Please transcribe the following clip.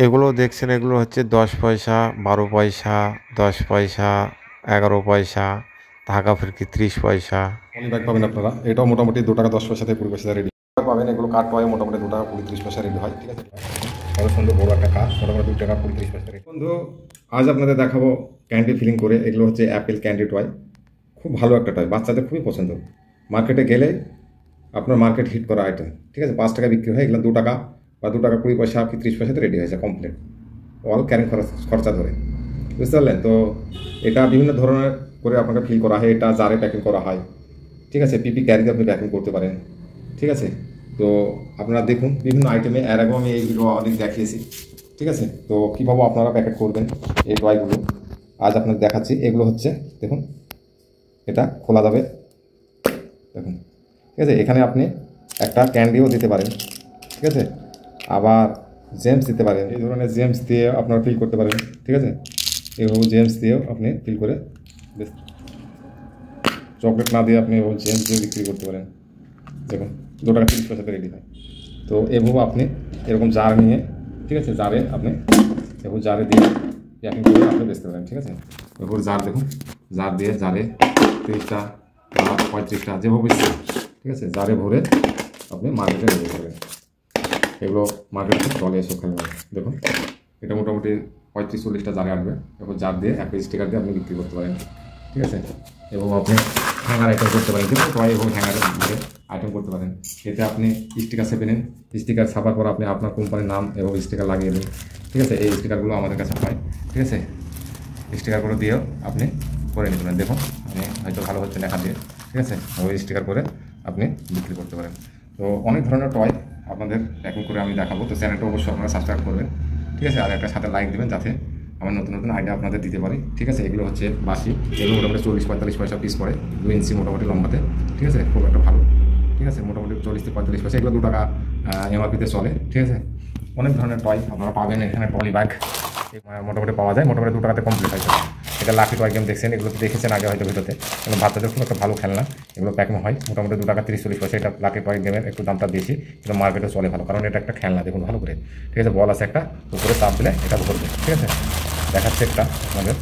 এগুলো দেখছেন, এগুলো হচ্ছে 10 পয়সা, 12 পয়সা, 10 পয়সা, 11 পয়সা, ঢাকা ফিরকি 30 পয়সা। পলি ব্যাগ পাবেন আপনারা, এটাও মোটামুটি 2 টাকা 10 পয়সা থেকে 20 পয়সা রেডি পাবেন। এগুলো কাঠ টয় মোটামুটি 2 টাকা 20-30 পয়সা রেডি হয়, ঠিক আছে। কত সুন্দর বড় একটা কাঠ, মোটামুটি 2 টাকা 20-30 পয়সা রেডি। বন্ধু, আজ আপনাদের দেখাবো ক্যান্ডি ফিলিং করে। এগুলো হচ্ছে অ্যাপেল ক্যান্ডি টয়, খুব ভালো একটা টয়, বাচ্চাদের খুবই পছন্দ। মার্কেটে গেলে আপনার মার্কেট হিট করা আইটেম, ঠিক আছে। 5 টাকা বিক্রি হয়, এগুলো 2 টাকা বা 2 টাকা 20 পয়সা কি 30 পয়সাতে রেডি হয়েছে কমপ্লিট, অল ক্যারিং খরচা ধরে, বুঝতে পারলেন। তো এটা বিভিন্ন ধরনের করে আপনাকে ফিল করা হয়। এটা জারে প্যাকিং করা হয়, ঠিক আছে। পিপি ক্যারিতে আপনি প্যাকিং করতে পারেন, ঠিক আছে। তো আপনারা দেখুন বিভিন্ন আইটেমে, এর আগেও আমি এইগুলো অনেক দেখিয়েছি, ঠিক আছে। তো কীভাবে আপনারা প্যাকেট করবেন এই টয়গুলো আজ আপনাকে দেখাচ্ছি। এগুলো হচ্ছে দেখুন, এটা খোলা যাবে, দেখুন, ঠিক আছে। এখানে আপনি একটা ক্যান্ডিও দিতে পারেন, ঠিক আছে। আবার জেমস দিতে পারেন, এই ধরনের জেমস দিয়ে আপনারা ফিল করতে পারেন, ঠিক আছে। এইভাবে জেমস দিয়েও আপনি ফিল করে, বেশ চকলেট না দিয়ে আপনি জেমস দিয়ে বিক্রি করতে পারেন। দেখুন 2 টাকা 30 পয়সাতে রেডি হয়। তো এভাবে আপনি এরকম জার নিয়ে, ঠিক আছে, জারে আপনি এভাবে জারে দিয়ে প্যাকিং করে আপনি বেচতে পারেন, ঠিক আছে। এরপর জার দেখুন, জার দিয়ে জারে 30টা বা 35টা যেভাবে ইচ্ছে, ঠিক আছে, জারে ভরে আপনি মার্কেটে নিয়ে যেতে পারেন। এগুলো মার্কেটে চলে এসব খেলে। দেখুন এটা মোটামুটি 35-40টা জারে আসবে। এরপর জার দিয়ে 1 পিস স্টিকার দিয়ে আপনি বিক্রি করতে পারেন, ঠিক আছে। এবং আপনি হ্যাঙ্গার আইটেম করতে পারেন, কিন্তু টয় এবং হ্যাঙ্গারের মধ্যে আইটেম করতে পারেন। এতে আপনি স্টিকার চেপে নিন, স্টিকার ছাপার পর আপনি আপনার কোম্পানির নাম এবং স্টিকার লাগিয়ে দিন, ঠিক আছে। এই স্টিকারগুলো আমাদের কাছে পায়, ঠিক আছে। স্টিকারগুলো দিয়েও আপনি করে নিতে পারেন। দেখুন আমি হয়তো ভালো হচ্ছে লেখা দিয়ে, ঠিক আছে। ওই স্টিকার করে আপনি বিক্রি করতে পারেন। তো অনেক ধরনের টয় আপনাদের প্যাকিং করে আমি দেখাবো। তো চ্যানেলটা অবশ্যই আপনারা সাবস্ক্রাইব করবেন, ঠিক আছে। আর একটা সাথে লাইক দেবেন, যাতে আমার নতুন নতুন আইডিয়া আপনাদের দিতে পারি, ঠিক আছে। এগুলো হচ্ছে বাসি, এগুলো মোটামুটি 40-45 পয়সা পিস পড়ে, 2 ইঞ্চি মোটামুটি লম্বাতে, ঠিক আছে। খুব একটা ভালো, ঠিক আছে। মোটামুটি 40-45 পয়সা, এগুলো 2 টাকা এমআরপিতে চলে, ঠিক আছে। অনেক ধরনের টয় আপনারা পাবেন এখানে। টলি ব্যাগ মোটামুটি পাওয়া যায়, মোটামুটি 2 টাকাতে কমপ্লিট হয়েছে। এটা লাকি টয় গেম দেখছেন, এগুলো তো দেখেছেন আগে হয়তো ভিডিওতে। কিন্তু বাচ্চাদের খুব একটা ভালো খেলনা, এগুলো প্যাকিং হয় মোটামুটি 2 টাকা 30-40 পয়সা। এটা লাকি টয় গেমের একটু দামটা বেশি, কিন্তু মার্কেটে চলে ভালো, কারণ এটা একটা খেলনা। দেখুন ভালো করে, ঠিক আছে। বল আছে একটা, উপরে চাপ দিলে এটা ঘুরবে, ঠিক আছে। দেখাচ্ছে একটা আমাদের।